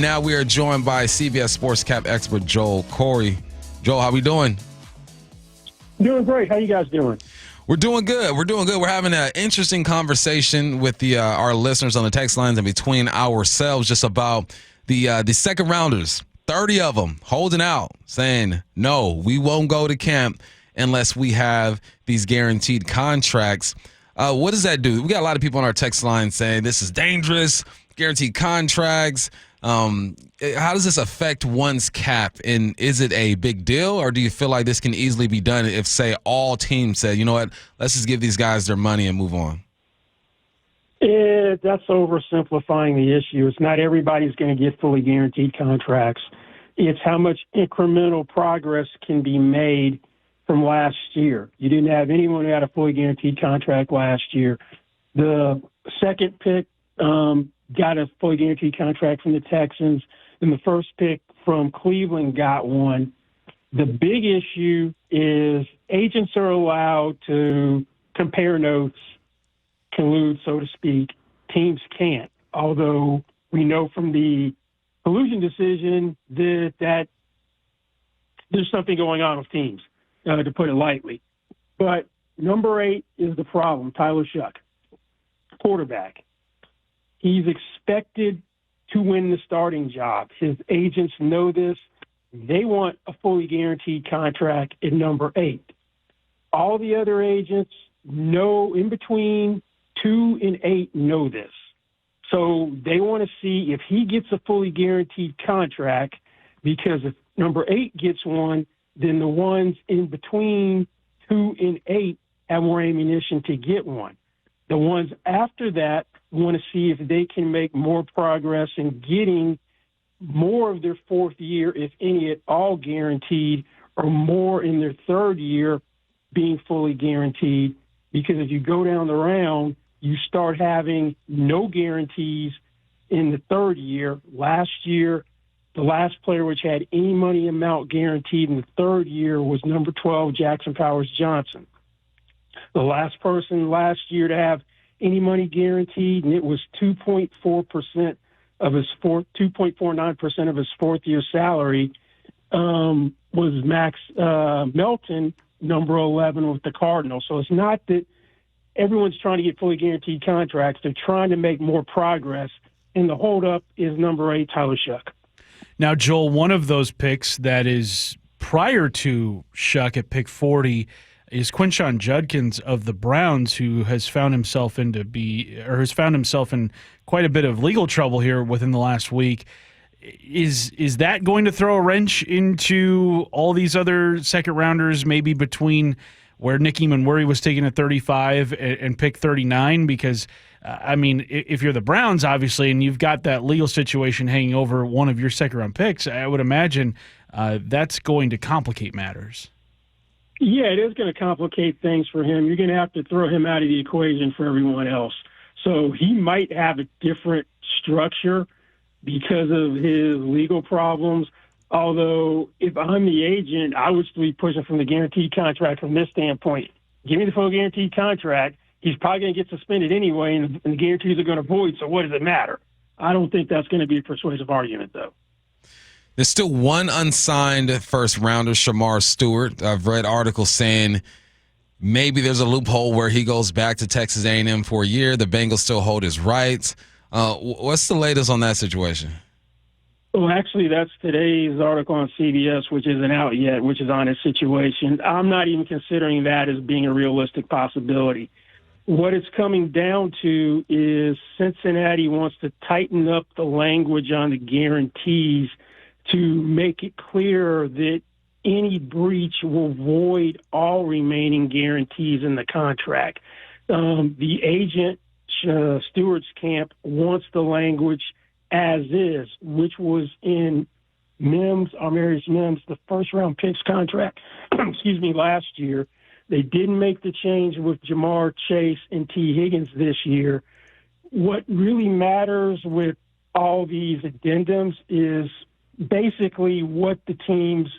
now we are joined by CBS Sports Cap expert Joel Corry. Joel, how we doing? Doing great. How you guys doing? We're doing good. We're having an interesting conversation with our listeners on the text lines and between ourselves just about the second rounders. 30 of them holding out, saying, no, we won't go to camp unless we have these guaranteed contracts. What does that do? We got a lot of people on our text line saying this is dangerous, guaranteed contracts. How does this affect one's cap, and is it a big deal, or do you feel like this can easily be done if, say, all teams said, you know what, let's just give these guys their money and move on? That's oversimplifying the issue. It's not everybody's going to get fully guaranteed contracts. It's how much incremental progress can be made from last year. You didn't have anyone who had a fully guaranteed contract last year. The second pick got a fully guaranteed contract from the Texans, and the first pick from Cleveland got one. The big issue is agents are allowed to compare notes, collude, so to speak. Teams can't, although we know from the collusion decision that there's something going on with teams, to put it lightly. But number 8 is the problem, Tyler Shuck, quarterback. He's expected to win the starting job. His agents know this. They want a fully guaranteed contract at number 8. All the other agents know in between 2 and 8 know this. So they want to see if he gets a fully guaranteed contract, because if number 8 gets one, then the ones in between 2 and 8 have more ammunition to get one. The ones after that want to see if they can make more progress in getting more of their fourth year, if any at all, guaranteed, or more in their third year being fully guaranteed. Because if you go down the round, you start having no guarantees in the third year. Last year, the last player which had any money amount guaranteed in the third year was number 12, Jackson Powers Johnson. The last person last year to have any money guaranteed, and it was 2.4% of his 2.49% of his fourth year salary, was Max Melton, number 11 with the Cardinals. So it's not that everyone's trying to get fully guaranteed contracts. They're trying to make more progress, and the holdup is number 8, Tyler Shuck. Now, Joel, one of those picks that is prior to Shuck at pick 40 is Quinshon Judkins of the Browns, who has found himself in quite a bit of legal trouble here within the last week. Is that going to throw a wrench into all these other second rounders, maybe between where Nick Emmanwori was taken at 35 and pick 39? Because, I mean, if you're the Browns, obviously, and you've got that legal situation hanging over one of your second-round picks, I would imagine that's going to complicate matters. Yeah, it is going to complicate things for him. You're going to have to throw him out of the equation for everyone else. So he might have a different structure because of his legal problems. Although, if I'm the agent, I would still be pushing from the guaranteed contract from this standpoint. Give me the full guaranteed contract. He's probably going to get suspended anyway, and the guarantees are going to void, so what does it matter? I don't think that's going to be a persuasive argument, though. There's still one unsigned first-rounder, Shemar Stewart. I've read articles saying maybe there's a loophole where he goes back to Texas A&M for a year. The Bengals still hold his rights. What's the latest on that situation? Well, actually, that's today's article on CBS, which isn't out yet, which is on his situation. I'm not even considering that as being a realistic possibility. What it's coming down to is Cincinnati wants to tighten up the language on the guarantees to make it clear that any breach will void all remaining guarantees in the contract. The agent, Stewart's camp, wants the language as is, which was in Marius Mims, the first-round picks contract, last year. They didn't make the change with Jamar Chase and T. Higgins this year. What really matters with all these addendums is basically what the team's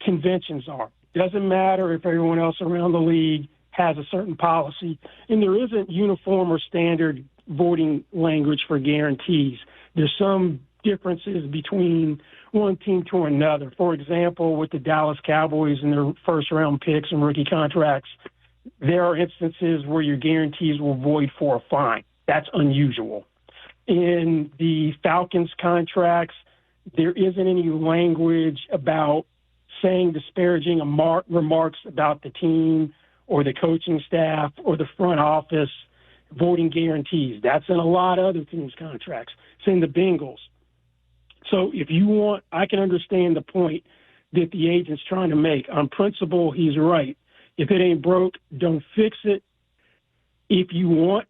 conventions are. Doesn't matter if everyone else around the league has a certain policy, and there isn't uniform or standard voiding language for guarantees. There's some differences between one team to another. For example, with the Dallas Cowboys and their first-round picks and rookie contracts, there are instances where your guarantees will void for a fine. That's unusual. In the Falcons contracts, there isn't any language about saying disparaging remarks about the team or the coaching staff or the front office voiding guarantees. That's in a lot of other teams' contracts. It's in the Bengals. So if you want, I can understand the point that the agent's trying to make. On principle, he's right. If it ain't broke, don't fix it. If you want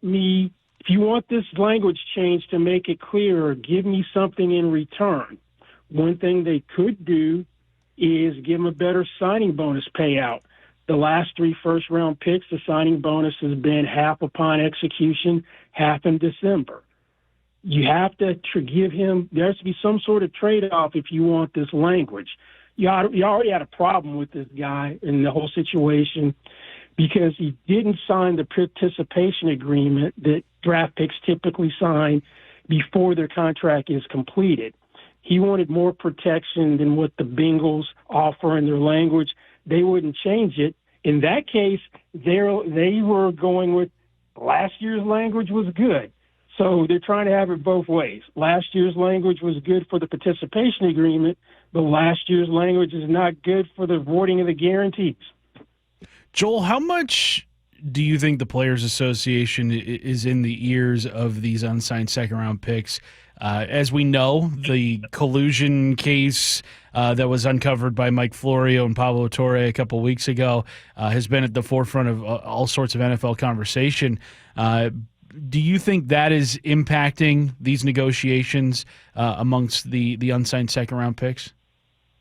this language change to make it clearer, give me something in return. One thing they could do is give him a better signing bonus payout. The last 3 first-round picks, the signing bonus has been half upon execution, half in December. You have to give him – there has to be some sort of trade-off if you want this language. You already had a problem with this guy in the whole situation because he didn't sign the participation agreement that draft picks typically sign before their contract is completed. He wanted more protection than what the Bengals offer in their language. They wouldn't change it. In that case, they were going with last year's language was good. So they're trying to have it both ways. Last year's language was good for the participation agreement, but last year's language is not good for the voiding of the guarantees. Joel, how much do you think the Players Association is in the ears of these unsigned second-round picks? As we know, the collusion case that was uncovered by Mike Florio and Pablo Torre a couple weeks ago has been at the forefront of all sorts of NFL conversation. Do you think that is impacting these negotiations amongst the unsigned second-round picks?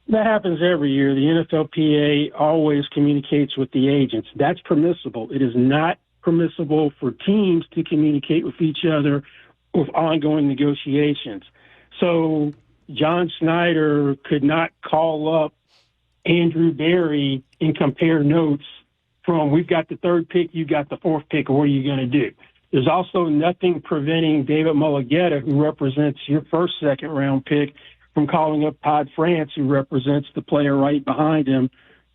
That happens every year. The NFLPA always communicates with the agents. That's permissible. It is not permissible for teams to communicate with each other with ongoing negotiations. So John Snyder could not call up Andrew Berry and compare notes from we've got the 3rd pick, you got the 4th pick, what are you going to do? There's also nothing preventing David Mulugeta, who represents your first second-round pick, from calling up Todd France, who represents the player right behind him,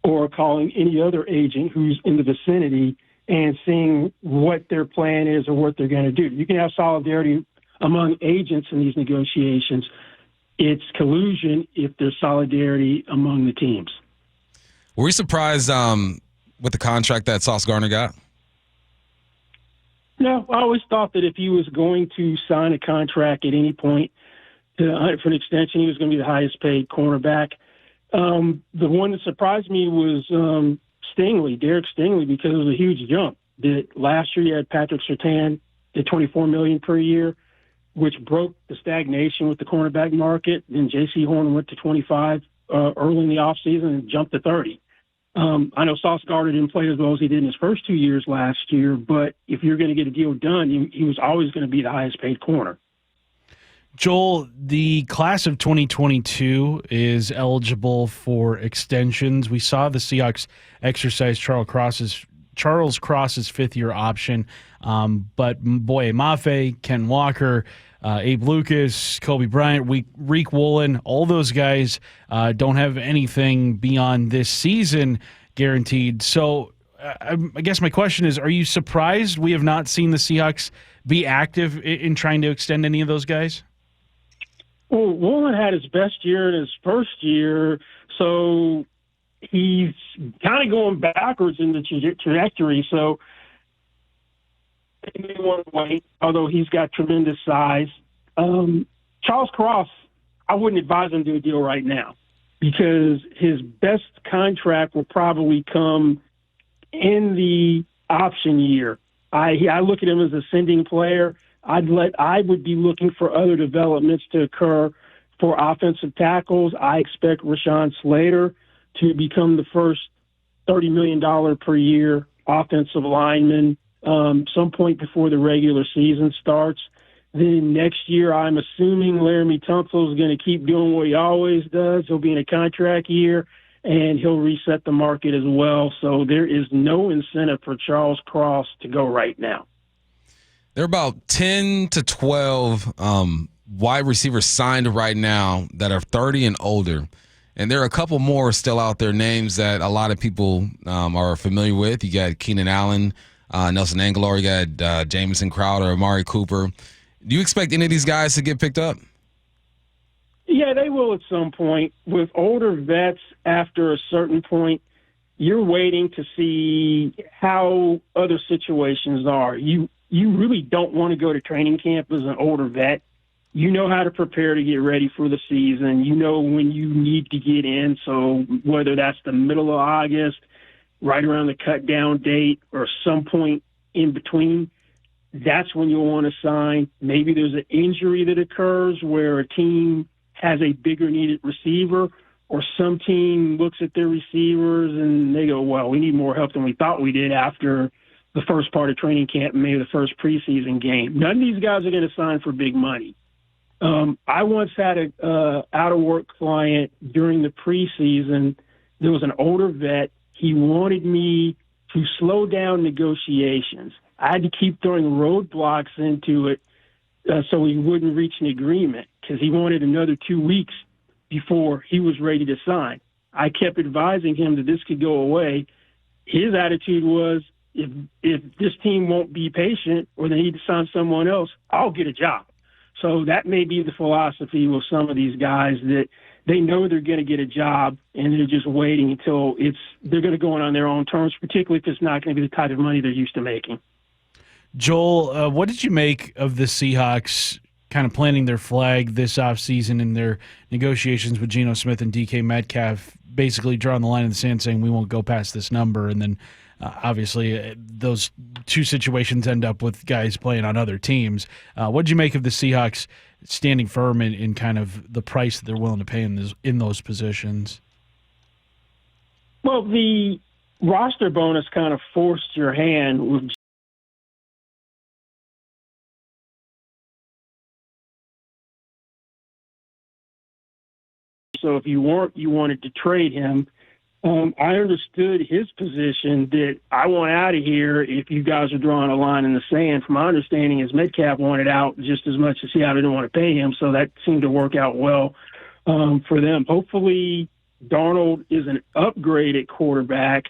or calling any other agent who's in the vicinity and seeing what their plan is or what they're going to do. You can have solidarity among agents in these negotiations. It's collusion if there's solidarity among the teams. Were you surprised with the contract that Sauce Gardner got? No, I always thought that if he was going to sign a contract at any point for an extension, he was going to be the highest paid cornerback. The one that surprised me was Derek Stingley, because it was a huge jump. That last year you had Patrick Surtain at $24 million per year, which broke the stagnation with the cornerback market. Then J.C. Horn went to 25 early in the offseason and jumped to 30. I know Sauce Gardner didn't play as well as he did in his first 2 years last year, but if you're going to get a deal done, he was always going to be the highest paid corner. Joel, the class of 2022 is eligible for extensions. We saw the Seahawks exercise Charles Cross's fifth-year option, but Boye Mafe, Ken Walker, Abe Lucas, Kobe Bryant, Reek Woolen, all those guys don't have anything beyond this season guaranteed. So I guess my question is, are you surprised we have not seen the Seahawks be active in trying to extend any of those guys? Well, Woolen had his best year in his first year, so he's kind of going backwards in the trajectory. So they may want to wait, although he's got tremendous size. Charles Cross, I wouldn't advise him to do a deal right now because his best contract will probably come in the option year. I look at him as a ascending player. I would be looking for other developments to occur for offensive tackles. I expect Rashawn Slater to become the first $30 million per year offensive lineman some point before the regular season starts. Then next year, I'm assuming Laramie Tunsil is going to keep doing what he always does. He'll be in a contract year, and he'll reset the market as well. So there is no incentive for Charles Cross to go right now. There are about 10 to 12 wide receivers signed right now that are 30 and older. And there are a couple more still out there, names that a lot of people are familiar with. You got Keenan Allen, Nelson Aguilar, you got Jamison Crowder, Amari Cooper. Do you expect any of these guys to get picked up? Yeah, they will at some point. With older vets, after a certain point, you're waiting to see how other situations are. You really don't want to go to training camp as an older vet. You know how to prepare to get ready for the season. You know when you need to get in. So whether that's the middle of August, right around the cut down date, or some point in between, that's when you'll want to sign. Maybe there's an injury that occurs where a team has a bigger needed receiver, or some team looks at their receivers and they go, well, we need more help than we thought we did after the first part of training camp and maybe the first preseason game. None of these guys are going to sign for big money. I once had a out-of-work client during the preseason. There was an older vet. He wanted me to slow down negotiations. I had to keep throwing roadblocks into it so we wouldn't reach an agreement because he wanted another 2 weeks before he was ready to sign. I kept advising him that this could go away. His attitude was, if this team won't be patient or they need to sign someone else, I'll get a job. So that may be the philosophy with some of these guys, that they know they're going to get a job and they're just waiting until they're going to go on their own terms, particularly if it's not going to be the type of money they're used to making. Joel, what did you make of the Seahawks kind of planting their flag this offseason in their negotiations with Geno Smith and DK Metcalf, basically drawing the line in the sand saying we won't go past this number, and then obviously those two situations end up with guys playing on other teams. What did you make of the Seahawks standing firm in kind of the price that they're willing to pay in those positions? Well, the roster bonus kind of forced your hand with so if you wanted to trade him. I understood his position that I want out of here if you guys are drawing a line in the sand. From my understanding, is Metcalf wanted out just as much as Seattle didn't want to pay him, so that seemed to work out well for them. Hopefully, Darnold is an upgrade at quarterback.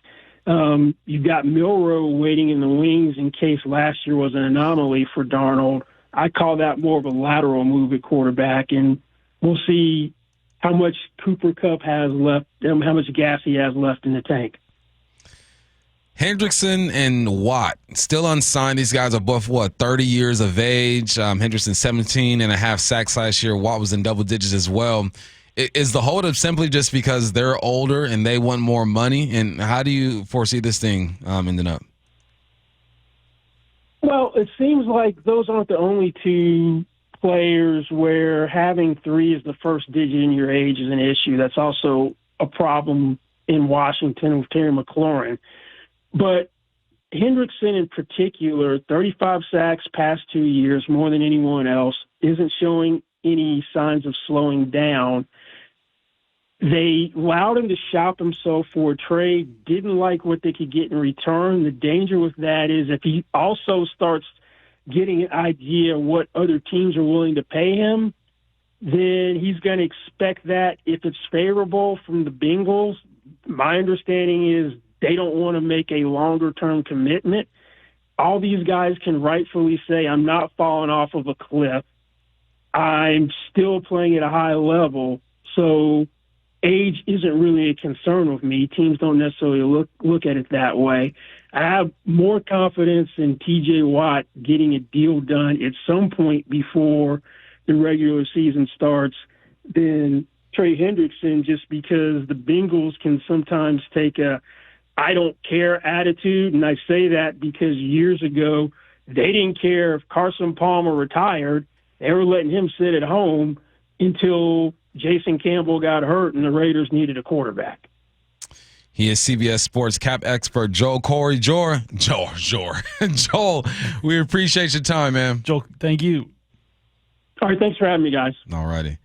You've got Milroe waiting in the wings in case last year was an anomaly for Darnold. I call that more of a lateral move at quarterback, and we'll see how much Cooper Kupp has left, how much gas he has left in the tank. Hendrickson and Watt, still unsigned. These guys are both, 30 years of age. Hendrickson, 17 and a half sacks last year. Watt was in double digits as well. Is the holdup simply just because they're older and they want more money? And how do you foresee this thing ending up? Well, it seems like those aren't the only two players where having 3 as the first digit in your age is an issue. That's also a problem in Washington with Terry McLaurin. But Hendrickson in particular, 35 sacks past 2 years, more than anyone else, isn't showing any signs of slowing down. They allowed him to shop himself for a trade, didn't like what they could get in return. The danger with that is if he also starts getting an idea of what other teams are willing to pay him, then he's going to expect that if it's favorable from the Bengals. My understanding is they don't want to make a longer-term commitment. All these guys can rightfully say, I'm not falling off of a cliff. I'm still playing at a high level, so age isn't really a concern with me. Teams don't necessarily look at it that way. I have more confidence in T.J. Watt getting a deal done at some point before the regular season starts than Trey Hendrickson, just because the Bengals can sometimes take a I don't care attitude. And I say that because years ago, they didn't care if Carson Palmer retired. They were letting him sit at home until Jason Campbell got hurt and the Raiders needed a quarterback. He is CBS Sports cap expert Joel Corry. Joel, we appreciate your time, man. Joel, thank you. All right, thanks for having me, guys. All righty.